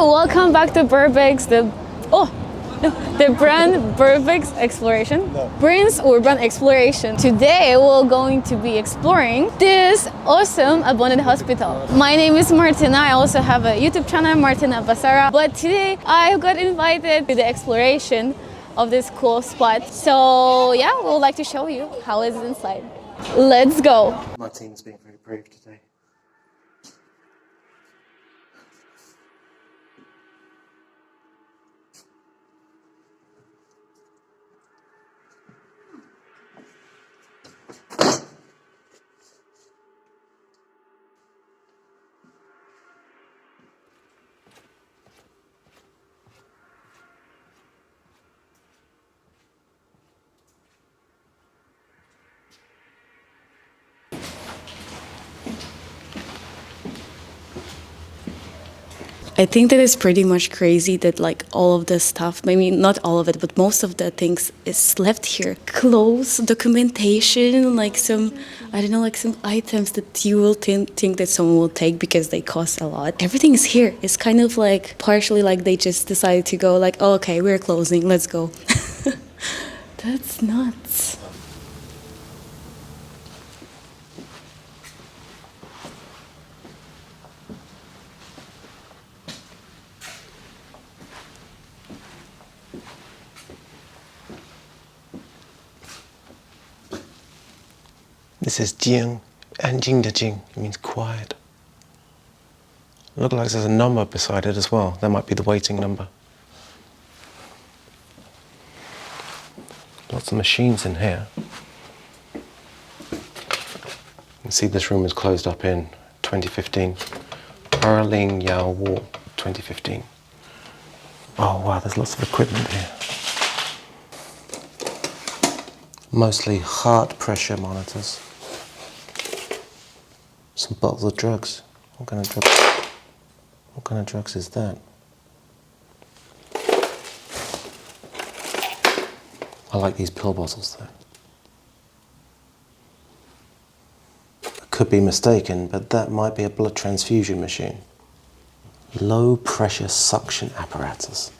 welcome back to Burbex, the brand Burbex exploration. Brin's urban exploration. Today we're going to be exploring this awesome abandoned hospital. My name is Martyna. I also have a YouTube channel, Martyna Basara. But today I got invited to the exploration of this cool spot. So yeah, we would like to show you how is it inside. Let's go. Martyna's being very brave today. I think that it's pretty much crazy that like all of the stuff, maybe not all of it, but most of the things is left here. Clothes, documentation, like some, I don't know, like some items that you will think that someone will take because they cost a lot. Everything is here. It's kind of like partially like they just decided to go like, oh, okay, we're closing, let's go. That's nuts. This is Jing, and Jing de Jing, it means quiet. Looks like there's a number beside it as well. That might be the waiting number. Lots of machines in here. You can see this room was closed up in 2015. Erling Yao War, 2015. Oh wow, there's lots of equipment here. Mostly heart pressure monitors. Some bottles of drugs. What kind of drugs is that? I like these pill bottles though. I could be mistaken, but that might be a blood transfusion machine. Low pressure suction apparatus.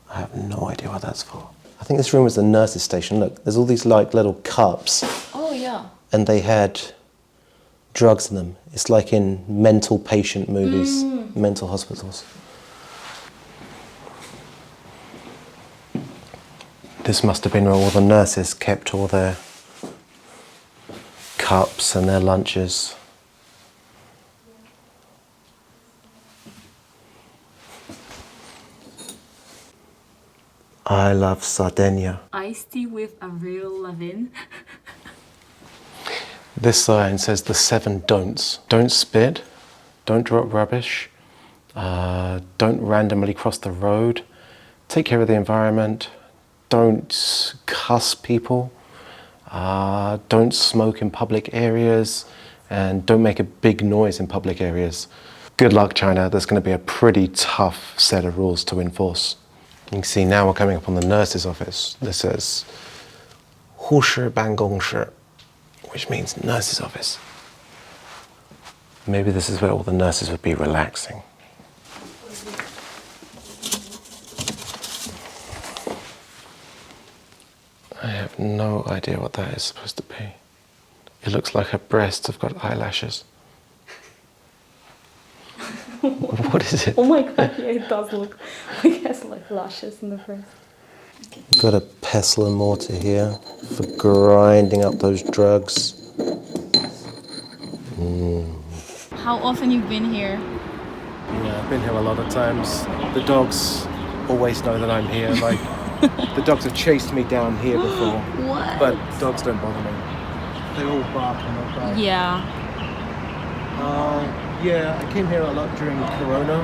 I have no idea what that's for. I think this room was the nurse's station. Look, there's all these like little cups. Oh yeah. And they had drugs in them. It's like in mental patient movies, mental hospitals. This must have been where all the nurses kept all their cups and their lunches. I love Sardinia. Iced tea with Avril Lavigne. This sign says the 7 don'ts. Don't spit, don't drop rubbish, don't randomly cross the road, take care of the environment, don't cuss people, don't smoke in public areas, and don't make a big noise in public areas. Good luck, China. There's going to be a pretty tough set of rules to enforce. You can see now we're coming up on the nurse's office. This says 护士办公室, which means nurse's office. Maybe this is where all the nurses would be relaxing. I have no idea what that is supposed to be. It looks like her breasts have got eyelashes. What is it? Oh my god, yeah, it does look like it has like lashes in the first. Okay. Got a pestle and mortar here for grinding up those drugs. How often you've been here? Yeah, I've been here a lot of times. The dogs always know that I'm here. Like, the dogs have chased me down here before. What? But dogs don't bother me. They all bark and they bark. Yeah. Yeah, I came here a lot during Corona.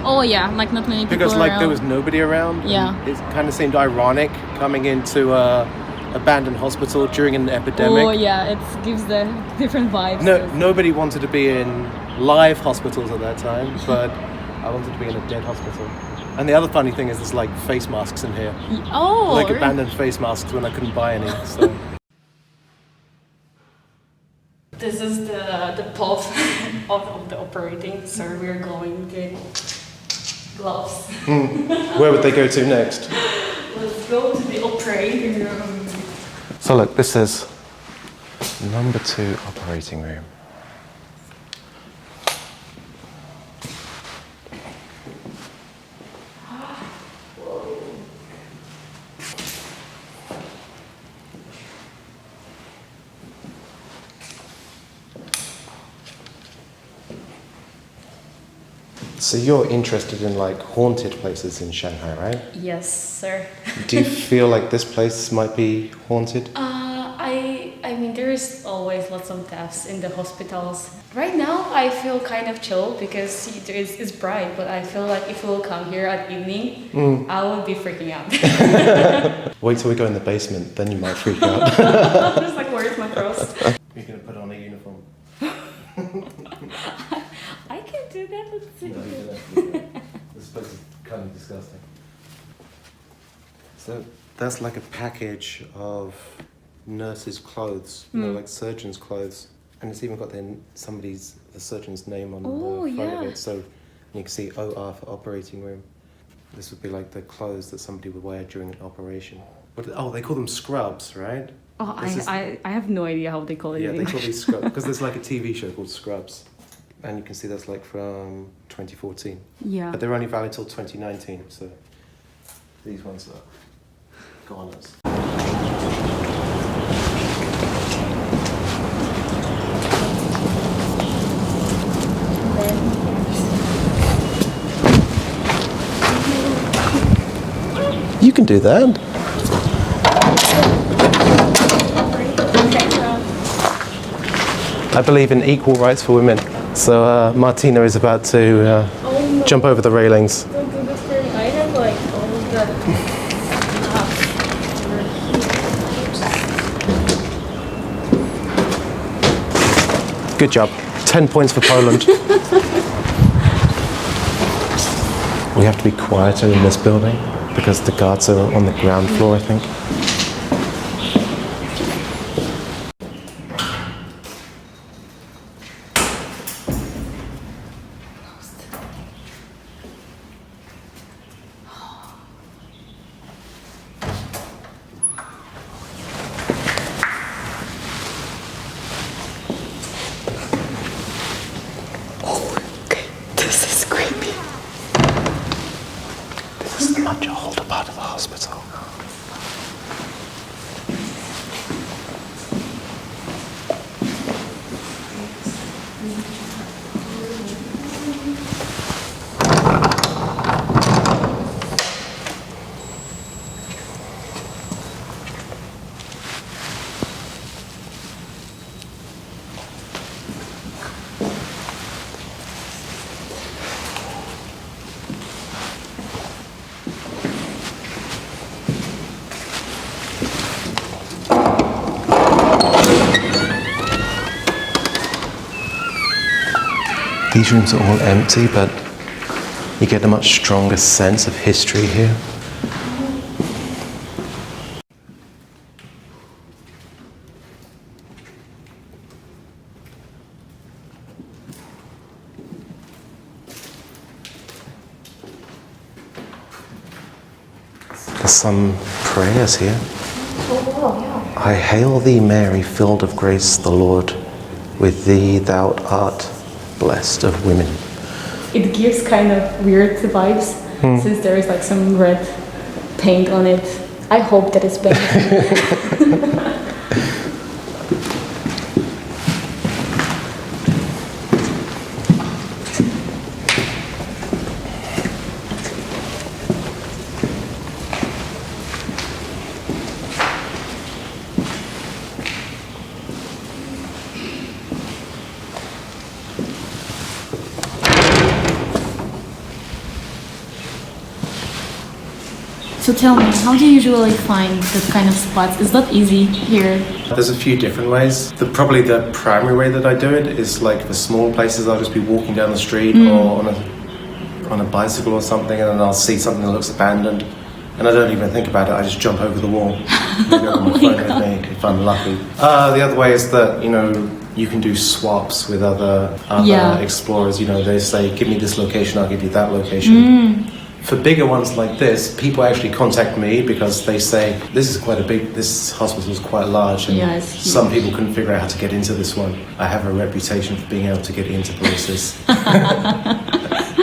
Oh yeah, like not many people Because like around. there was nobody around. Yeah. It kind of seemed ironic coming into abandoned hospital during an epidemic. Oh yeah, it gives the different vibes. Nobody wanted to be in live hospitals at that time, but I wanted to be in a dead hospital. And the other funny thing is there's like face masks in here. Oh, like really? abandoned face masks when I couldn't buy any. So. This is the pot of the operating, so we're going to gloves. Where would they go to next? Let's go to the operating room. So look, this says number 2 operating room. So you're interested in like haunted places in Shanghai, right? Yes, sir. Do you feel like this place might be haunted? I mean, there's always lots of deaths in the hospitals. Right now, I feel kind of chill because it's bright, but I feel like if we'll come here at evening, I would be freaking out. Wait till we go in the basement, then you might freak out. Just like, where's my cross? You're going to put on a uniform. I can do that. Let's see. No, you don't. This place is kind of disgusting. So that's like a package of nurses' clothes, you know, like surgeons' clothes, and it's even got the surgeon's name on the front of it. So you can see OR for operating room. This would be like the clothes that somebody would wear during an operation. They call them scrubs, right? Oh, I have no idea how they call it. Yeah, they call these scrubs because there's like a TV show called Scrubs, and you can see that's like from 2014. Yeah. But they're only valid till 2019, so these ones are goners. You can do that. I believe in equal rights for women. So Martyna is about to jump over the railings. Don't do this for me. I have like all of the Good job. 10 points for Poland. We have to be quieter in this building because the guards are on the ground floor, I think. This is much older part of the hospital. These rooms are all empty, but you get a much stronger sense of history here. There's some prayers here. I hail thee, Mary, filled of grace, the Lord with thee, thou art blessed of women. It gives kind of weird vibes since there is like some red paint on it. I hope that it's better. So tell me, how do you usually find this kind of spots? Is that easy here? There's a few different ways. Probably the primary way that I do it is like for small places, I'll just be walking down the street or on a bicycle or something, and then I'll see something that looks abandoned, and I don't even think about it. I just jump over the wall. Maybe I've got my phone with me if I'm lucky. The other way is that you can do swaps with other Yeah. explorers. You know, they say, give me this location, I'll give you that location. For bigger ones like this, people actually contact me because they say, this hospital is quite large, and Yes. some people couldn't figure out how to get into this one. I have a reputation for being able to get into places.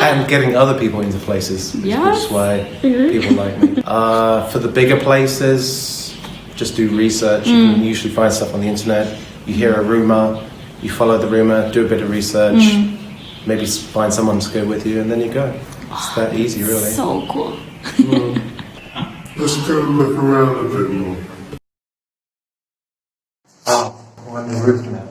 And getting other people into places, which is why people like me. For the bigger places, just do research. You can usually find stuff on the internet. You hear a rumor, you follow the rumor, do a bit of research, maybe find someone to go with you, and then you go. It's that easy, really. So cool. Let's go look around a bit more. Oh, we're on the roof now.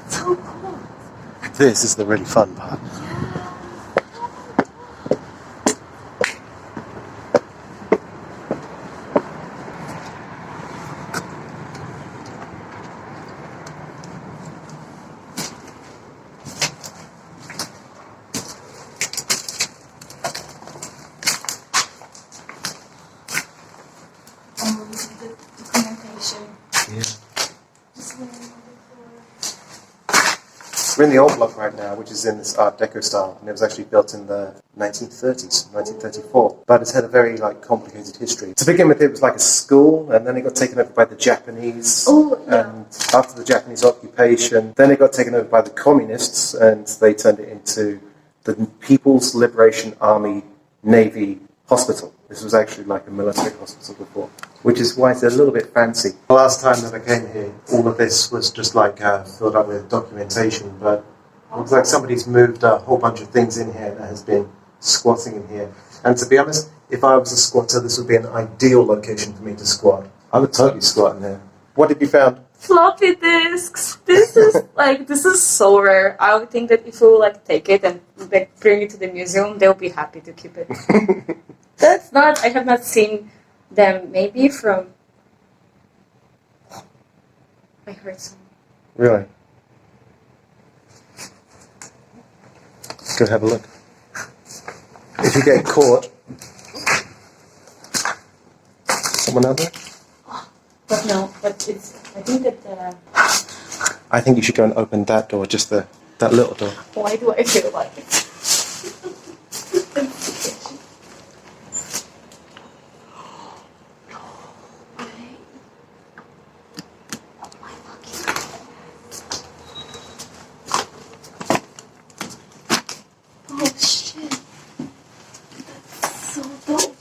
So cool. This is the really fun part. The documentation. We're in the old block right now, which is in this Art Deco style, and it was actually built in the 1930s, 1934. But it's had a very complicated history. To begin with, it was like a school, and then it got taken over by the Japanese. And after the Japanese occupation, then it got taken over by the communists, and they turned it into the People's Liberation Army Navy Hospital. This was actually like a military hospital before, which is why it's a little bit fancy. The last time that I came here, all of this was just filled up with documentation, but it looks like somebody's moved a whole bunch of things in here that has been squatting in here. And to be honest, if I was a squatter, this would be an ideal location for me to squat. I would totally squat in there. What have you found? Floppy disks. This is so rare. I would think that if we would take it and bring it to the museum, they'll be happy to keep it. I have not seen them maybe from, I heard some. Really? Go have a look. If you get caught, someone out there? But no, but I think that I think you should go and open that door, just that little door. why do I feel like it? Oh shit. That's so dope.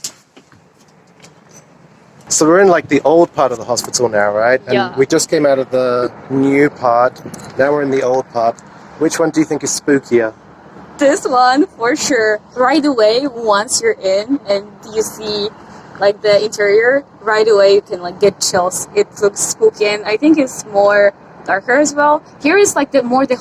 So we're in the old part of the hospital now, right? And Yeah. we just came out of the new part. Now we're in the old part. Which one do you think is spookier? This one for sure. Right away, once you're in and you see the interior, right away you can get chills. It looks spooky, and I think it's more darker as well. Here is the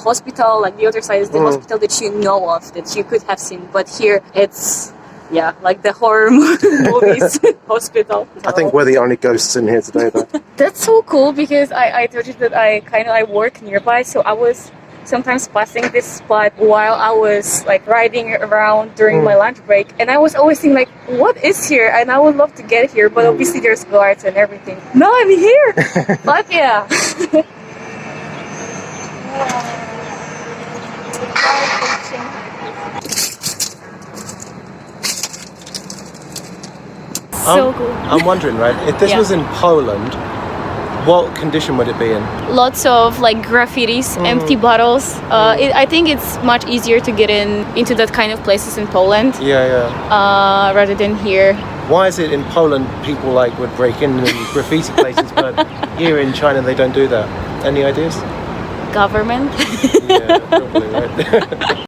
hospital. The other side is the hospital that you know of, that you could have seen. But here it's the horror movies hospital. I think we're the only ghosts in here today, though. That's so cool because I told you that I work nearby, so I was sometimes passing this spot while I was riding around during my lunch break, and I was always thinking what is here, and I would love to get here, but obviously there's guards and everything. Now I'm here. But yeah. So cool. I'm wondering, right, if this Yeah. was in Poland, what condition would it be in? Lots of graffitis, empty bottles. I think it's much easier to get into that kind of places in Poland Yeah. rather than here. Why is it in Poland people would break in graffiti places, but here in China they don't do that? Any ideas? Government. Yeah, probably, right?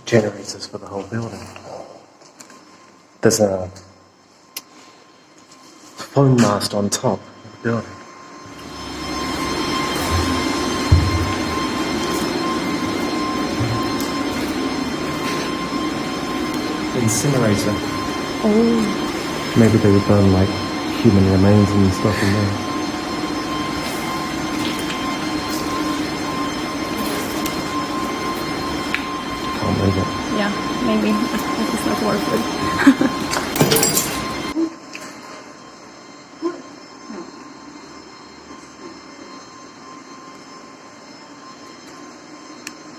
generators for the whole building. There's a foam mast on top of the building. Incinerator. Oh. Maybe they would burn like human remains and stuff in there. Can't believe it. Yeah, maybe. It's not worth it.